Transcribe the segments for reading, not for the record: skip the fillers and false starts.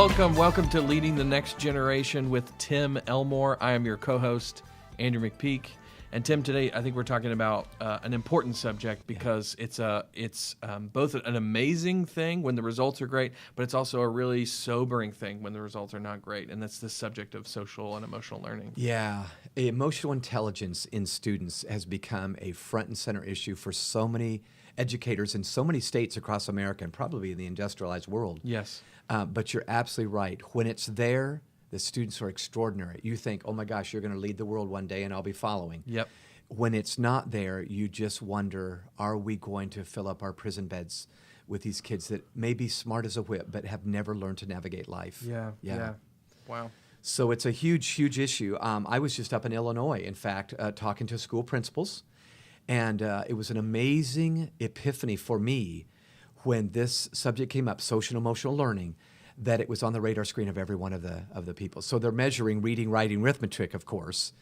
Welcome to Leading the Next Generation with Tim Elmore. I am your co-host, Andrew McPeak. And Tim, today I think we're talking about an important subject because it's both an amazing thing when the results are great, but it's also a really sobering thing when the results are not great. And that's the subject of social and emotional learning. Yeah, emotional intelligence in students has become a front and center issue for so many educators in so many states across America and probably in the industrialized world. Yes. But you're absolutely right. When it's there, the students are extraordinary. You think, oh my gosh, you're going to lead the world one day and I'll be following. Yep. When it's not there, you just wonder, are we going to fill up our prison beds with these kids that may be smart as a whip but have never learned to navigate life? Yeah. Wow. So it's a huge, huge issue. I was just up in Illinois, in fact, talking to school principals, and it was an amazing epiphany for me when this subject came up, social and emotional learning, that it was on the radar screen of every one of the people. So they're measuring reading, writing, arithmetic, of course,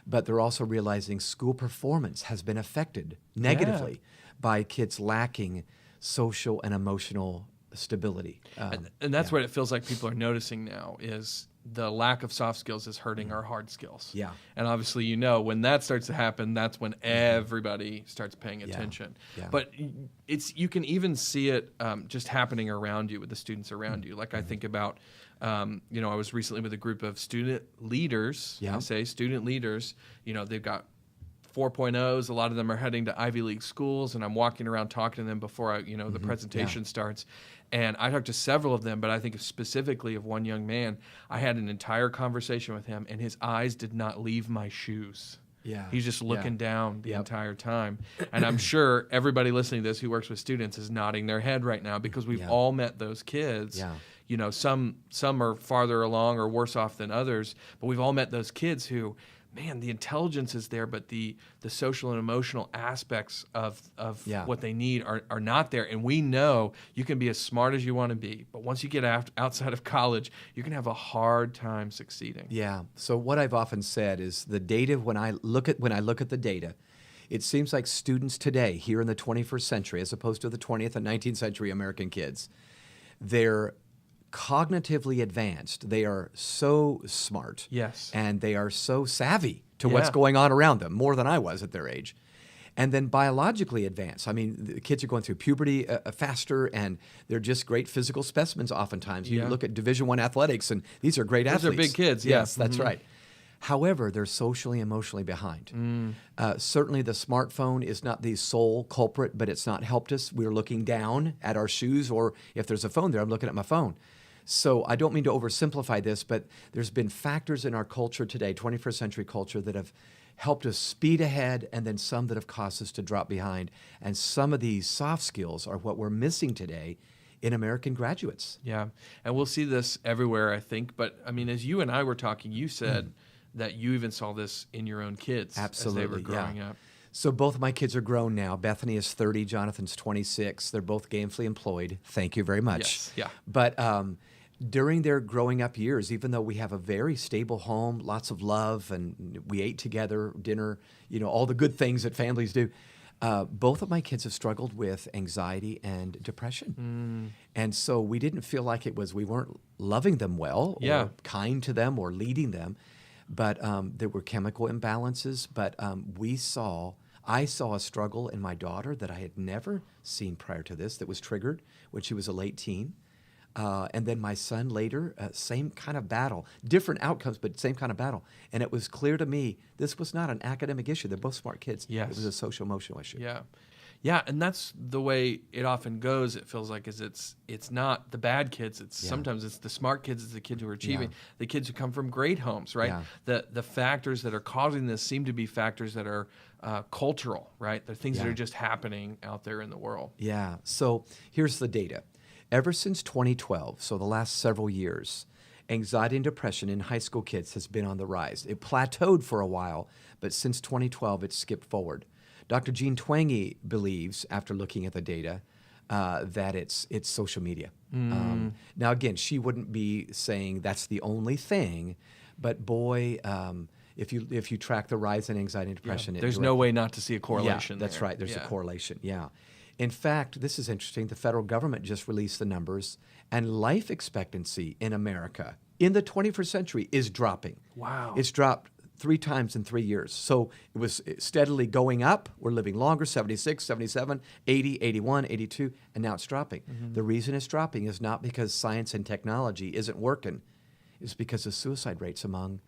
but they're also realizing school performance has been affected negatively by kids lacking social and emotional stability. And that's what it feels like people are noticing now is the lack of soft skills is hurting our hard skills. Yeah. And obviously, when that starts to happen, that's when everybody starts paying attention. Yeah. But you can even see it just happening around you with the students around you. Like I think about, I was recently with a group of student leaders. Yeah. I say student leaders, they've got 4.0s. A lot of them are heading to Ivy League schools, and I'm walking around talking to them before the presentation starts. And I talked to several of them, but I think specifically of one young man. I had an entire conversation with him, and his eyes did not leave my shoes. Yeah. He's just looking down the entire time. And I'm sure everybody listening to this who works with students is nodding their head right now because we've all met those kids. Yeah. Some are farther along or worse off than others, but we've all met those kids who, man, the intelligence is there, but the social and emotional aspects of what they need are not there. And we know you can be as smart as you want to be, but once you get outside of college, you can have a hard time succeeding. Yeah. So what I've often said is the data, when I look at the data, it seems like students today, here in the 21st century, as opposed to the 20th and 19th century American kids, they're cognitively advanced. They are so smart. Yes. And they are so savvy to what's going on around them, more than I was at their age. And then biologically advanced. I mean, the kids are going through puberty faster, and they're just great physical specimens oftentimes. You look at Division I athletics, and these are great athletes. Those are big kids, Yes, that's right. However, they're socially, emotionally behind. Certainly the smartphone is not the sole culprit, but it's not helped us. We're looking down at our shoes, or if there's a phone there, I'm looking at my phone. So I don't mean to oversimplify this, but there's been factors in our culture today, 21st century culture, that have helped us speed ahead, and then some that have caused us to drop behind. And some of these soft skills are what we're missing today in American graduates. Yeah, and we'll see this everywhere, I think. But, I mean, as you and I were talking, you said that you even saw this in your own kids as they were growing up. So both of my kids are grown now. Bethany is 30, Jonathan's 26. They're both gainfully employed. Thank you very much. Yes, yeah. But during their growing up years, even though we have a very stable home, lots of love, and we ate together, dinner, all the good things that families do, both of my kids have struggled with anxiety and depression. And so we didn't feel like we weren't loving them well or kind to them or leading them, but there were chemical imbalances. But I saw a struggle in my daughter that I had never seen prior to this, that was triggered when she was a late teen. And then my son later, same kind of battle, different outcomes, but same kind of battle. And it was clear to me this was not an academic issue. They're both smart kids. Yes. It was a social-emotional issue. Yeah, and that's the way it often goes. It feels like it's not the bad kids. Sometimes it's the smart kids. It's the kids who are achieving. The kids who come from great homes, right? The factors that are causing this seem to be factors that are cultural, right? They're things that are just happening out there in the world. Yeah. So here's the data. Ever since 2012, so the last several years, anxiety and depression in high school kids has been on the rise. It plateaued for a while, but since 2012, it's skipped forward. Dr. Jean Twenge believes, after looking at the data, that it's social media. Now, again, she wouldn't be saying that's the only thing, but boy, if you track the rise in anxiety and depression, there's no way not to see a correlation. That's right. There's a correlation. Yeah. In fact, this is interesting. The federal government just released the numbers, and life expectancy in America in the 21st century is dropping. Wow. It's dropped 3 times in 3 years. So it was steadily going up. We're living longer, 76, 77, 80, 81, 82, and now it's dropping. The reason it's dropping is not because science and technology isn't working. It's because of suicide rates among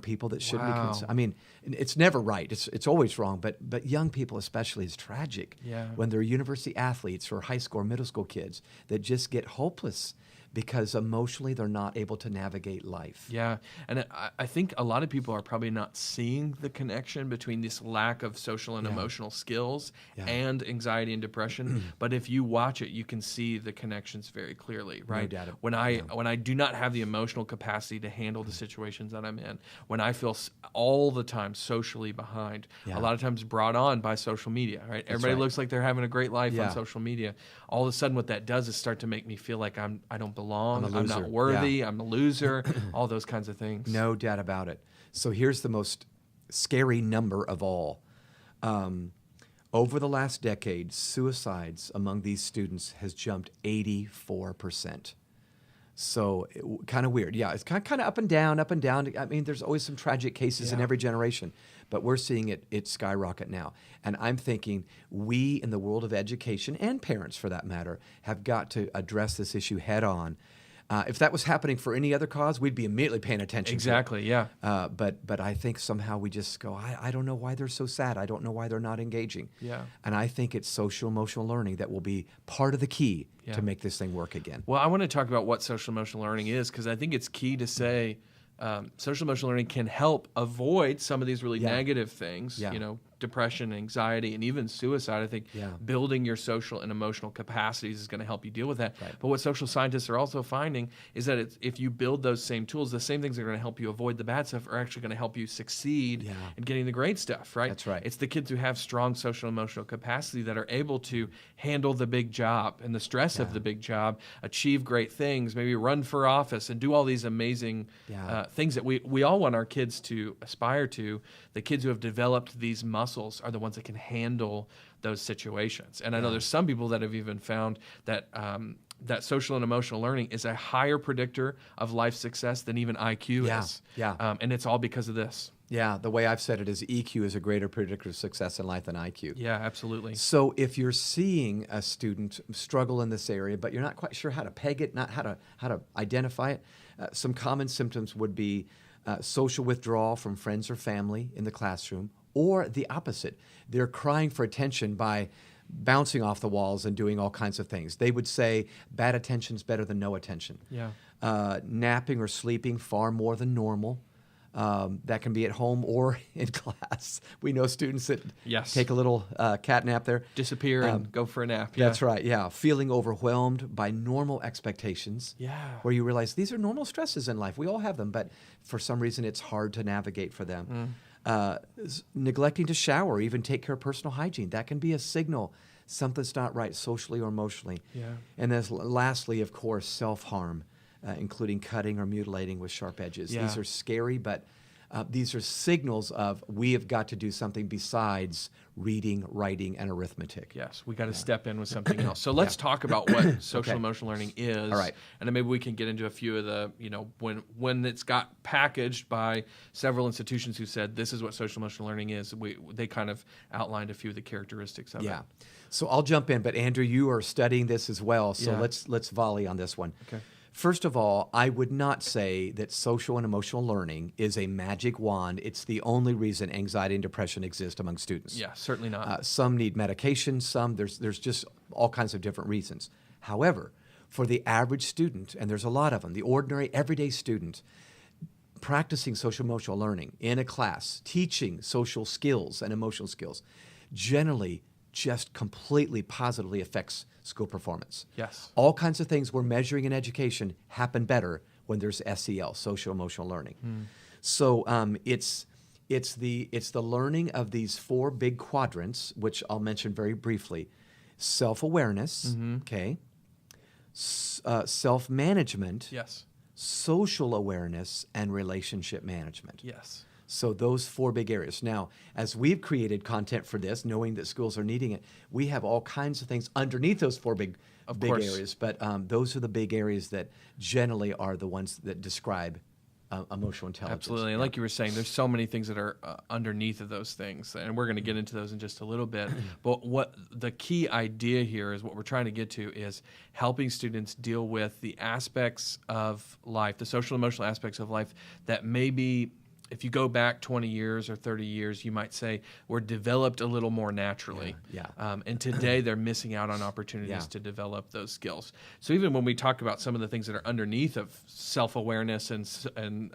people that shouldn't be considered. I mean, it's never right. It's always wrong. But young people especially is tragic. Yeah. When they're university athletes or high school or middle school kids that just get hopeless because emotionally they're not able to navigate life. Yeah, and I think a lot of people are probably not seeing the connection between this lack of social and emotional skills and anxiety and depression. But if you watch it, you can see the connections very clearly, right? No doubt. When I do not have the emotional capacity to handle the situations that I'm in, when I feel all the time socially behind, a lot of times brought on by social media, right? Everybody looks like they're having a great life on social media. All of a sudden, what that does is start to make me feel like I don't belong, I'm not worthy, I'm a loser, all those kinds of things. No doubt about it. So here's the most scary number of all. Over the last decade, suicides among these students has jumped 84%. So kind of weird. Yeah, it's kind of up and down, up and down. I mean, there's always some tragic cases in every generation, but we're seeing it skyrocket now. And I'm thinking we in the world of education, and parents for that matter, have got to address this issue head on. If that was happening for any other cause, we'd be immediately paying attention Exactly, to it. yeah. But I think somehow we just go, I don't know why they're so sad. I don't know why they're not engaging. Yeah. And I think it's social emotional learning that will be part of the key to make this thing work again. Well, I want to talk about what social emotional learning is, because I think it's key to say social emotional learning can help avoid some of these really negative things, you know, depression, anxiety, and even suicide. I think building your social and emotional capacities is going to help you deal with that. Right. But what social scientists are also finding is that if you build those same tools, the same things that are going to help you avoid the bad stuff are actually going to help you succeed in getting the great stuff, right? That's right. It's the kids who have strong social and emotional capacity that are able to handle the big job and the stress of the big job, achieve great things, maybe run for office and do all these amazing things that we all want our kids to aspire to. The kids who have developed these muscles are the ones that can handle those situations. And I know there's some people that have even found that that social and emotional learning is a higher predictor of life success than even IQ is. Yeah. And it's all because of this. Yeah, the way I've said it is EQ is a greater predictor of success in life than IQ. Yeah, absolutely. So if you're seeing a student struggle in this area, but you're not quite sure how to peg it, not how to identify it, some common symptoms would be social withdrawal from friends or family in the classroom, or the opposite. They're crying for attention by bouncing off the walls and doing all kinds of things. They would say bad attention's better than no attention. Yeah. Napping or sleeping far more than normal. That can be at home or in class. We know students that take a little cat nap there. Disappear and go for a nap. That's right, yeah. Feeling overwhelmed by normal expectations. Yeah. Where you realize these are normal stresses in life. We all have them, but for some reason it's hard to navigate for them. Neglecting to shower, or even take care of personal hygiene. That can be a signal something's not right socially or emotionally. Yeah. And then lastly, of course, self-harm. Including cutting or mutilating with sharp edges. These are scary, but these are signals of we have got to do something besides reading, writing, and arithmetic. Yes, we got to step in with something else. So let's talk about what social emotional learning is. All right. And then maybe we can get into a few of the, when it's got packaged by several institutions who said this is what social emotional learning is, they kind of outlined a few of the characteristics of it. Yeah. So I'll jump in, but Andrew, you are studying this as well, so let's volley on this one. Okay. First of all, I would not say that social and emotional learning is a magic wand. It's the only reason anxiety and depression exist among students. Yeah, certainly not. Some need medication, there's just all kinds of different reasons. However, for the average student, and there's a lot of them, the ordinary, everyday student, practicing social emotional learning in a class, teaching social skills and emotional skills, generally just completely positively affects school performance. Yes. All kinds of things we're measuring in education happen better when there's S.E.L, social emotional learning. So it's the learning of these 4 big quadrants, which I'll mention very briefly. Self-awareness, okay, self-management, yes, social awareness, and relationship management. Yes. So those 4 big areas. Now, as we've created content for this, knowing that schools are needing it, we have all kinds of things underneath those 4 big course. areas. But those are the big areas that generally are the ones that describe emotional intelligence. Absolutely. And like you were saying, there's so many things that are underneath of those things. And we're going to get into those in just a little bit. But what the key idea here is what we're trying to get to is helping students deal with the aspects of life, the social emotional aspects of life that maybe, if you go back 20 years or 30 years, you might say were developed a little more naturally. Yeah. And today they're missing out on opportunities to develop those skills. So even when we talk about some of the things that are underneath of self-awareness and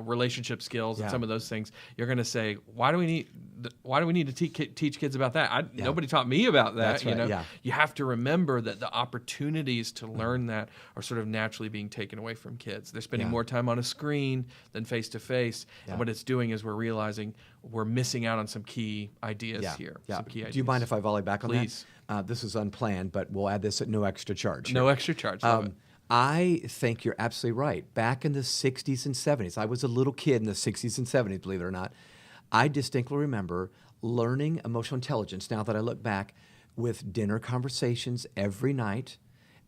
relationship skills and some of those things, you're going to say, why do we need to teach kids about that? Nobody taught me about that. That's right. You have to remember that the opportunities to learn that are sort of naturally being taken away from kids. They're spending more time on a screen than face to face. And what it's doing is we're realizing we're missing out on some key ideas here. Yeah. Some key ideas. Do you mind if I volley back on Please. that? This is unplanned, but we'll add this at no extra charge. No extra charge. Love it. I think you're absolutely right. Back in the 60s and 70s, I was a little kid in the 60s and 70s, believe it or not. I distinctly remember learning emotional intelligence, now that I look back, with dinner conversations every night.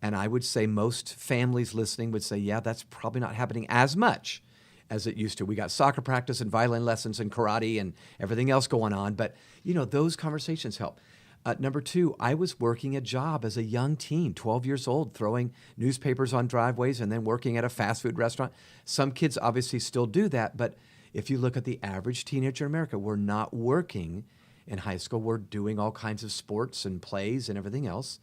And I would say most families listening would say, yeah, that's probably not happening as much as it used to. We got soccer practice and violin lessons and karate and everything else going on. But, those conversations help. Number 2, I was working a job as a young teen, 12 years old, throwing newspapers on driveways and then working at a fast food restaurant. Some kids obviously still do that, but if you look at the average teenager in America, we're not working in high school. We're doing all kinds of sports and plays and everything else,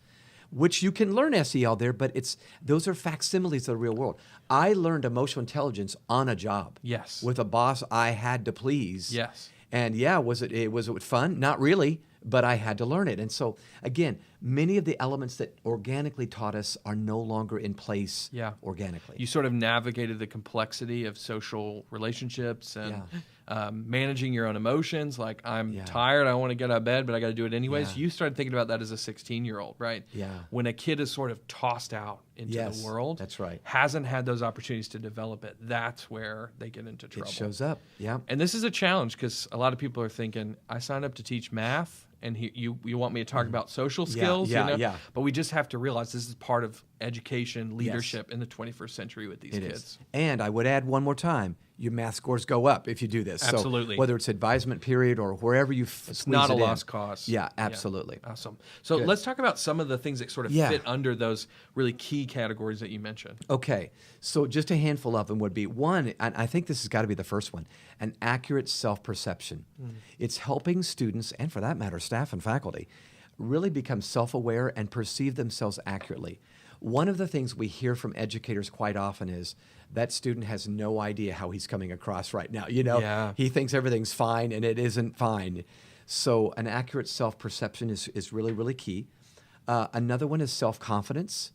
which you can learn S.E.L. there, but those are facsimiles of the real world. I learned emotional intelligence on a job. Yes. With a boss I had to please. Yes. And was it fun? Not really, but I had to learn it. And so, again, many of the elements that organically taught us are no longer in place organically. You sort of navigated the complexity of social relationships and managing your own emotions. Like, I'm tired, I want to get out of bed, but I got to do it anyways. You started thinking about that as a 16-year-old, right? Yeah. When a kid is sort of tossed out into the world, that's right, hasn't had those opportunities to develop it, that's where they get into trouble. It shows up, And this is a challenge because a lot of people are thinking, I signed up to teach math, and you want me to talk about social skills, But we just have to realize this is part of education, leadership in the 21st century with these kids. And I would add one more time, your math scores go up if you do this. Absolutely. So whether it's advisement period or wherever you it's not a lost cause. Yeah, absolutely. Yeah. Awesome. So let's talk about some of the things that sort of fit under those really key categories that you mentioned. Okay. So just a handful of them would be, one, and I think this has got to be the first one, an accurate self-perception. It's helping students, and for that matter, staff and faculty, really become self-aware and perceive themselves accurately. One of the things we hear from educators quite often is that student has no idea how he's coming across right now. He thinks everything's fine and it isn't fine. So an accurate self-perception is really, really key. Another one is self-confidence,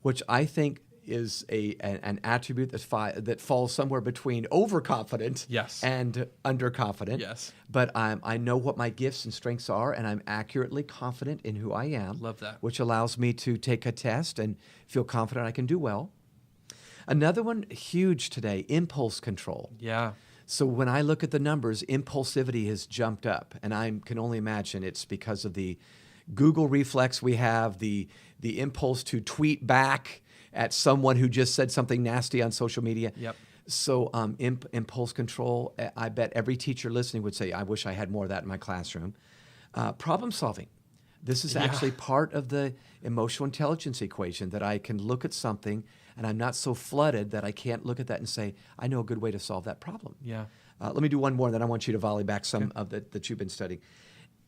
which I think is an attribute that falls somewhere between overconfident and underconfident. Yes. But I know what my gifts and strengths are, and I'm accurately confident in who I am. Love that. Which allows me to take a test and feel confident I can do well. Another one, huge today, impulse control. Yeah. So when I look at the numbers, impulsivity has jumped up, and I can only imagine it's because of the Google reflex we have, the impulse to tweet back at someone who just said something nasty on social media. Yep. So impulse control, I bet every teacher listening would say, I wish I had more of that in my classroom. Problem solving. This is actually part of the emotional intelligence equation, that I can look at something and I'm not so flooded that I can't look at that and say, I know a good way to solve that problem. Yeah. Let me do one more, then I want you to volley back some of that you've been studying.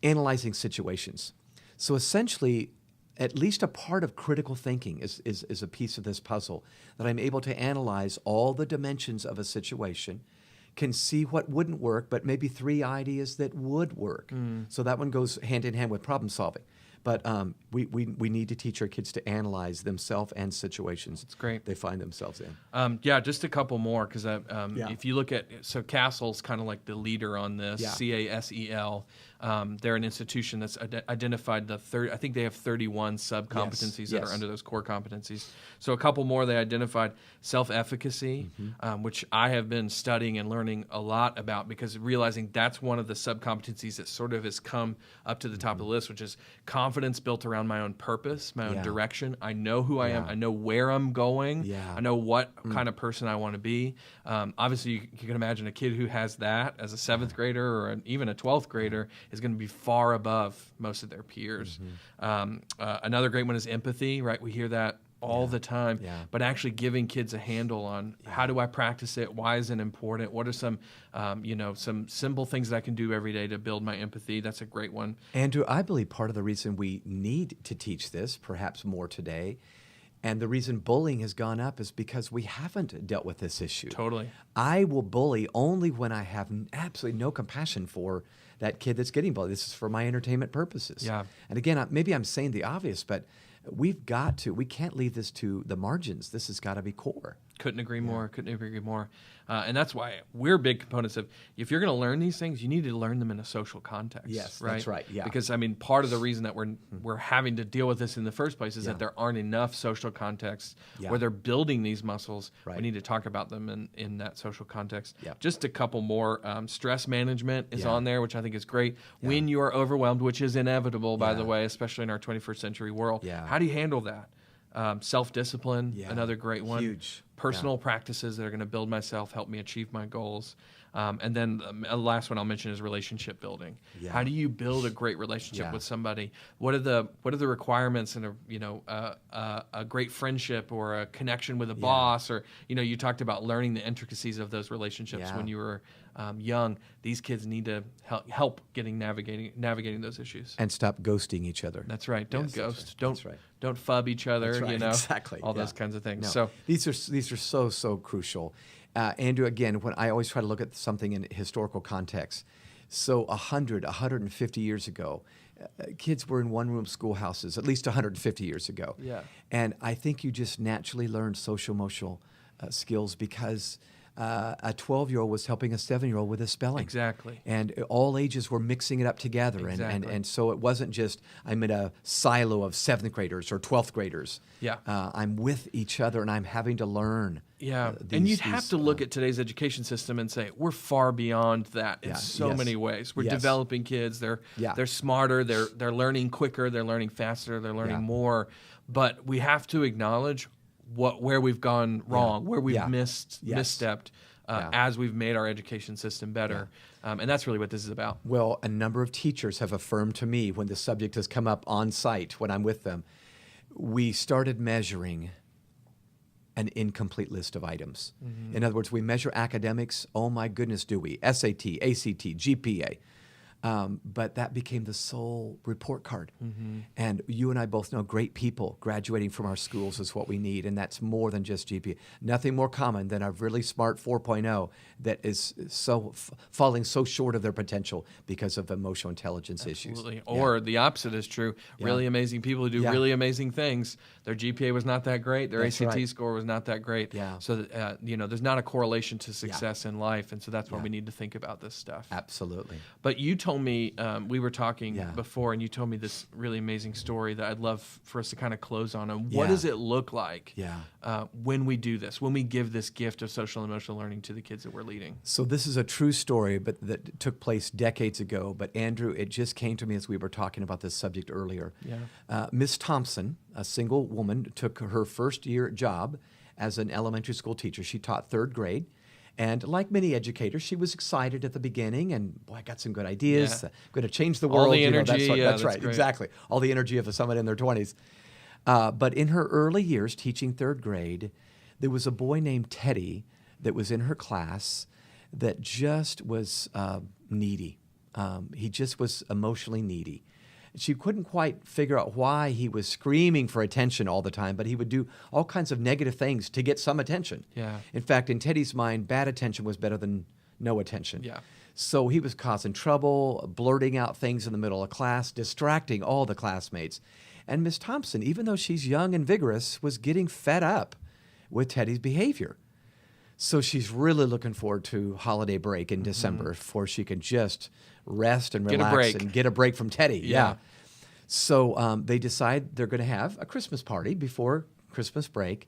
Analyzing situations. So essentially, at least a part of critical thinking is a piece of this puzzle, that I'm able to analyze all the dimensions of a situation, can see what wouldn't work, but maybe 3 ideas that would work. So that one goes hand in hand with problem solving. But we need to teach our kids to analyze themselves and situations. It's great. They find themselves in. Just a couple more, because if you look at, so CASEL's kind of like the leader on this, C-A-S-E-L. They're an institution that's identified I think they have 31 sub-competencies that are under those core competencies. So a couple more they identified: self-efficacy, which I have been studying and learning a lot about, because realizing that's one of the sub-competencies that sort of has come up to the top of the list, which is confidence built around my own purpose, my own direction. I know who I am. I know where I'm going. I know what kind of person I want to be. Obviously, you can imagine a kid who has that as a 7th grader or even a 12th grader is going to be far above most of their peers. Another great one is empathy, right? We hear that all the time, but actually giving kids a handle on how do I practice it? Why is it important? What are some simple things that I can do every day to build my empathy? That's a great one. Andrew, I believe part of the reason we need to teach this, perhaps more today, and the reason bullying has gone up, is because we haven't dealt with this issue. Totally. I will bully only when I have absolutely no compassion for that kid that's getting bullied. This is for my entertainment purposes. Yeah. And again, maybe I'm saying the obvious, but we can't leave this to the margins. This has got to be core. Couldn't agree more. Couldn't agree more. And that's why we're big components of, if you're going to learn these things, you need to learn them in a social context. Yes, right? That's right. Yeah. Because part of the reason that we're having to deal with this in the first place is that there aren't enough social contexts where they're building these muscles. Right. We need to talk about them in that social context. Yeah. Just a couple more. Stress management is on there, which I think is great. Yeah. When you are overwhelmed, which is inevitable, by the way, especially in our 21st century world. Yeah. How do you handle that? Self-discipline, another great one. Huge. Personal practices that are going to build myself, help me achieve my goals. And then the last one I'll mention is relationship building. Yeah. How do you build a great relationship with somebody? What are the requirements in a great friendship or a connection with a boss? Or you talked about learning the intricacies of those relationships when you were young. These kids need to help navigating those issues. And stop ghosting each other. That's right. Don't ghost. Don't fub each other. That's right. Exactly. All those kinds of things. No. So these are so crucial. Andrew, again, when I always try to look at something in historical context. So 150 years ago, kids were in one-room schoolhouses, at least 150 years ago. Yeah. And I think you just naturally learned social-emotional skills because a 12-year-old was helping a 7-year-old with his spelling. Exactly. And all ages were mixing it up together. Exactly. And so it wasn't just I'm in a silo of 7th graders or 12th graders. Yeah. I'm with each other and I'm having to learn. Yeah. And you'd have to look at today's education system and say, we're far beyond that in so many ways. We're developing kids. They're smarter. They're learning quicker. They're learning faster. They're learning more. But we have to acknowledge where we've gone wrong, where we've misstepped as we've made our education system better. And that's really what this is about. Well, a number of teachers have affirmed to me when the subject has come up on site when I'm with them, we started measuring an incomplete list of items. Mm-hmm. In other words, we measure academics. Oh my goodness, do we? SAT, ACT, GPA. But that became the sole report card. Mm-hmm. And you and I both know great people graduating from our schools is what we need, and that's more than just GPA. Nothing more common than a really smart 4.0 that is falling so short of their potential because of emotional intelligence issues. Absolutely. Or the opposite is true. Really amazing people who do really amazing things. Their GPA was not that great. Their ACT score was not that great. Yeah. So there's not a correlation to success in life, and so that's why we need to think about this stuff. Absolutely. But you told me, we were talking before, and you told me this really amazing story that I'd love for us to kind of close on. And what does it look like when we do this, when we give this gift of social and emotional learning to the kids that we're leading? So this is a true story, but that took place decades ago. But Andrew, it just came to me as we were talking about this subject earlier. Yeah. Miss Thompson, a single woman, took her first year job as an elementary school teacher. She taught 3rd grade. And like many educators, she was excited at the beginning, and boy, I got some good ideas. I'm going to change the world. All the energy. That's right, great. Exactly. All the energy of someone in their 20s. But in her early years teaching 3rd grade, there was a boy named Teddy that was in her class that just was needy. He just was emotionally needy. She couldn't quite figure out why he was screaming for attention all the time, but he would do all kinds of negative things to get some attention. Yeah. In fact, in Teddy's mind, bad attention was better than no attention. Yeah. So he was causing trouble, blurting out things in the middle of class, distracting all the classmates. And Miss Thompson, even though she's young and vigorous, was getting fed up with Teddy's behavior. So she's really looking forward to holiday break in December before she can just rest and relax and get a break from Teddy. Yeah. So they decide they're going to have a Christmas party before Christmas break.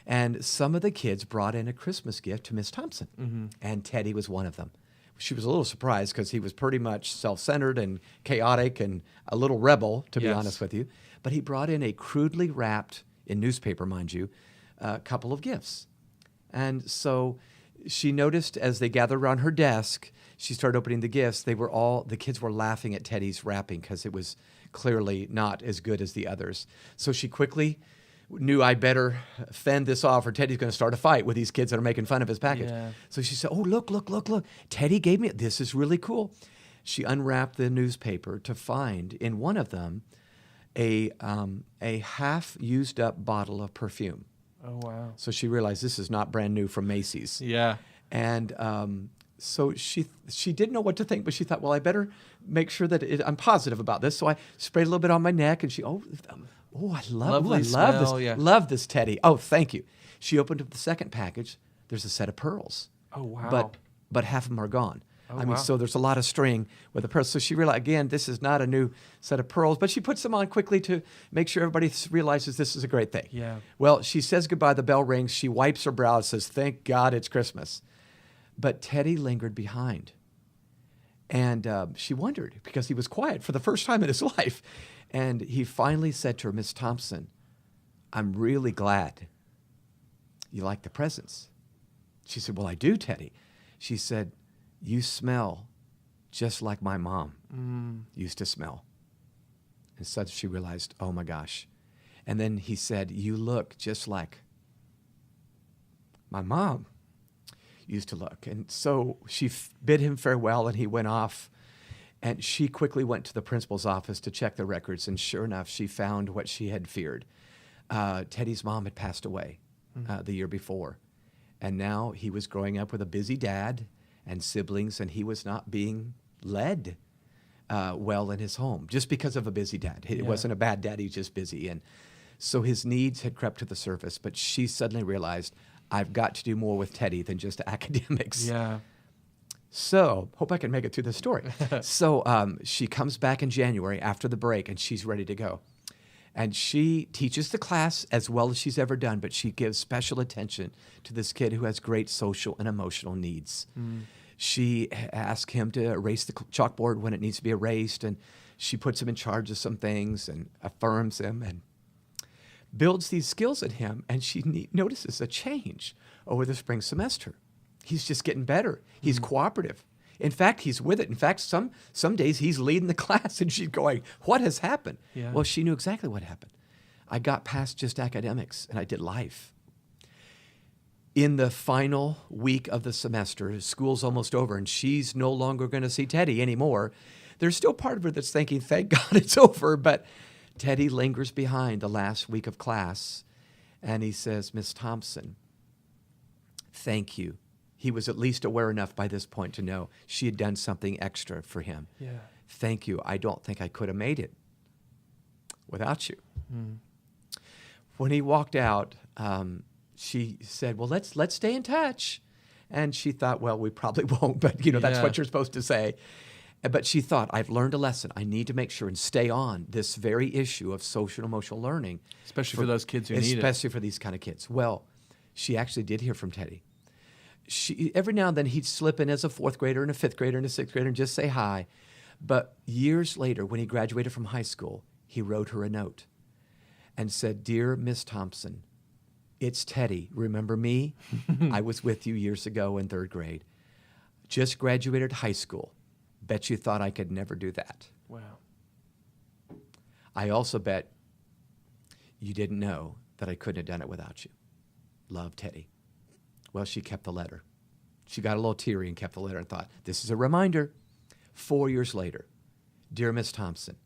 And some of the kids brought in a Christmas gift to Miss Thompson. And Teddy was one of them. She was a little surprised because he was pretty much self-centered and chaotic and a little rebel, to be honest with you. But he brought in a crudely wrapped, in newspaper, mind you, couple of gifts. And so she noticed as they gathered around her desk, she started opening the gifts. The kids were laughing at Teddy's wrapping because it was clearly not as good as the others. So she quickly knew, I better fend this off or Teddy's going to start a fight with these kids that are making fun of his package. So she said, oh, look. Teddy gave me, this is really cool. She unwrapped the newspaper to find in one of them a half used up bottle of perfume. Oh, wow. So she realized this is not brand new from Macy's. Yeah. And so she didn't know what to think, but she thought, well, I better make sure that I'm positive about this. So I sprayed a little bit on my neck, and she, I love this. Love this, Teddy. Oh, thank you. She opened up the second package. There's a set of pearls. Oh, wow. But half of them are gone. Wow. So there's a lot of string with the pearls. So she realized, again, this is not a new set of pearls, but she puts them on quickly to make sure everybody realizes this is a great thing. Yeah. Well, she says goodbye. The bell rings. She wipes her brow and says, thank God it's Christmas. But Teddy lingered behind. And she wondered because he was quiet for the first time in his life. And he finally said to her, Miss Thompson, I'm really glad you like the presents. She said, well, I do, Teddy. She said, you smell just like my mom used to smell. And so she realized, oh my gosh. And then he said, you look just like my mom used to look. And so she bid him farewell and he went off. And she quickly went to the principal's office to check the records. And sure enough, she found what she had feared. Teddy's mom had passed away the year before. And now he was growing up with a busy dad and siblings, and he was not being led well in his home just because of a busy dad. It wasn't a bad dad, he was just busy. And so his needs had crept to the surface, but she suddenly realized, I've got to do more with Teddy than just academics. Yeah. So, hope I can make it through the story. So she comes back in January after the break, and she's ready to go. And she teaches the class as well as she's ever done, but she gives special attention to this kid who has great social and emotional needs. She asks him to erase the chalkboard when it needs to be erased, and she puts him in charge of some things and affirms him and builds these skills in him. And she notices a change over the spring semester. He's just getting better. He's cooperative. In fact, he's with it. In fact, some days he's leading the class and she's going, what has happened? Yeah. Well, she knew exactly what happened. I got past just academics and I did life. In the final week of the semester, school's almost over and she's no longer going to see Teddy anymore. There's still part of her that's thinking, thank God it's over, but Teddy lingers behind the last week of class and he says, Miss Thompson, thank you. He was at least aware enough by this point to know she had done something extra for him. Yeah. Thank you. I don't think I could have made it without you. When he walked out, she said, well, let's stay in touch. And she thought, well, we probably won't, but that's what you're supposed to say. But she thought, I've learned a lesson. I need to make sure and stay on this very issue of social and emotional learning. Especially for those kids who need it. Especially for these kind of kids. Well, she actually did hear from Teddy. Every now and then he'd slip in as a fourth grader and a fifth grader and a sixth grader and just say hi. But years later, when he graduated from high school, he wrote her a note and said, Dear Miss Thompson, it's Teddy. Remember me? I was with you years ago in third grade. Just graduated high school. Bet you thought I could never do that. Wow. I also bet you didn't know that I couldn't have done it without you. Love, Teddy. Well, she kept the letter. She got a little teary and kept the letter and thought, this is a reminder. 4 years later, Dear Miss Thompson,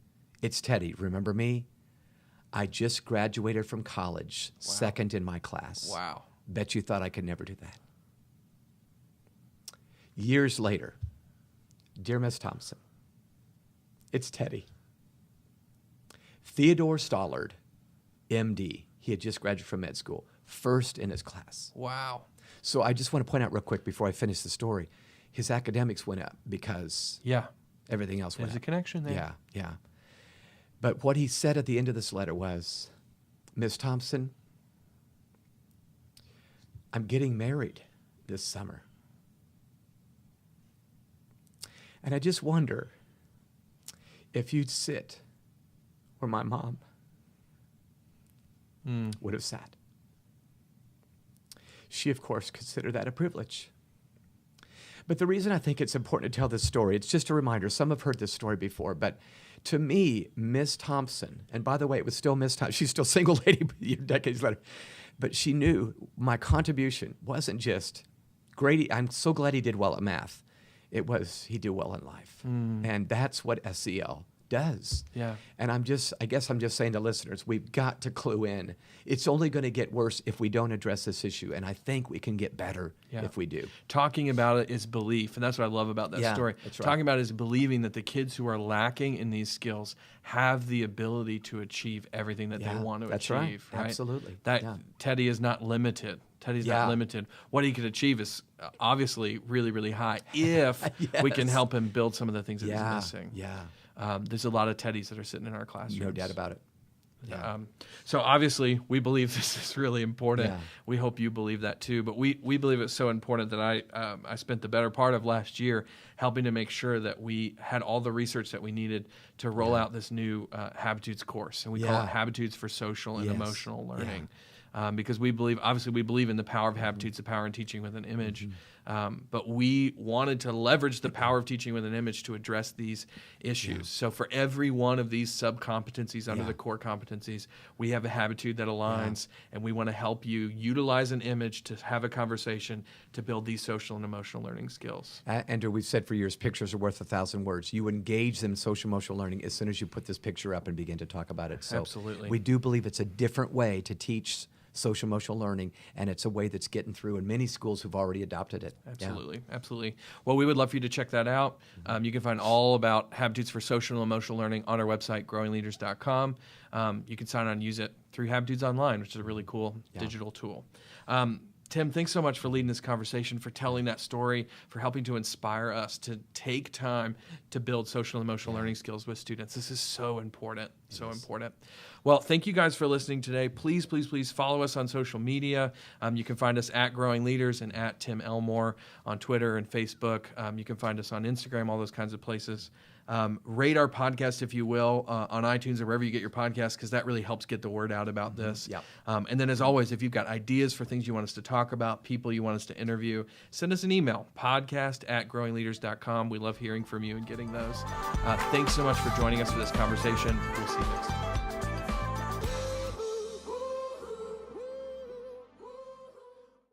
it's Teddy. Remember me? I just graduated from college, second in my class. Wow. Bet you thought I could never do that. Years later, Dear Miss Thompson, it's Teddy. Theodore Stollard, MD. He had just graduated from med school, first in his class. Wow. So I just want to point out real quick before I finish the story, his academics went up because everything else went up. There's a connection there. Yeah. But what he said at the end of this letter was, Miss Thompson, I'm getting married this summer. And I just wonder if you'd sit where my mom would have sat. She, of course, considered that a privilege. But the reason I think it's important to tell this story, it's just a reminder. Some have heard this story before, but to me, Miss Thompson, and by the way, it was still Miss Thompson. She's still a single lady decades later. But she knew my contribution wasn't just great. I'm so glad he did well at math. It was he did well in life. And that's what S.E.L. does. Yeah. And I guess I'm just saying to listeners, we've got to clue in. It's only going to get worse if we don't address this issue. And I think we can get better if we do. Talking about it is belief. And that's what I love about that story. That's right. Talking about it is believing that the kids who are lacking in these skills have the ability to achieve everything that they want to achieve. Right? Absolutely. Teddy is not limited. Teddy's not limited. What he could achieve is obviously really, really high if we can help him build some of the things that he's missing. There's a lot of Teddys that are sitting in our classrooms. No doubt about it. So obviously, we believe this is really important. We hope you believe that too. But we believe it's so important that I spent the better part of last year helping to make sure that we had all the research that we needed to roll out this new Habitudes course. And we call it Habitudes for Social and Emotional Learning. Because we believe in the power of habitudes, the power in teaching with an image. But we wanted to leverage the power of teaching with an image to address these issues. So for every one of these sub-competencies under the core competencies, we have a habitude that aligns, and we want to help you utilize an image to have a conversation to build these social and emotional learning skills. Andrew, we've said for years, pictures are worth 1,000 words. You engage them in social emotional learning as soon as you put this picture up and begin to talk about it. So absolutely. We do believe it's a different way to teach social emotional learning, and it's a way that's getting through in many schools who've already adopted it. Absolutely. Well, we would love for you to check that out. You can find all about Habitudes for Social and Emotional Learning on our website, growingleaders.com. You can sign on and use it through Habitudes Online, which is a really cool digital tool. Tim, thanks so much for leading this conversation, for telling that story, for helping to inspire us to take time to build social and emotional learning skills with students. This is so important, important. Well, thank you guys for listening today. Please follow us on social media. You can find us at Growing Leaders and at Tim Elmore on Twitter and Facebook. You can find us on Instagram, all those kinds of places. Rate our podcast, if you will, on iTunes or wherever you get your podcasts, because that really helps get the word out about this. And then, as always, if you've got ideas for things you want us to talk about, people you want us to interview, send us an email, podcast@growingleaders.com. We love hearing from you and getting those. Thanks so much for joining us for this conversation. We'll see you next time.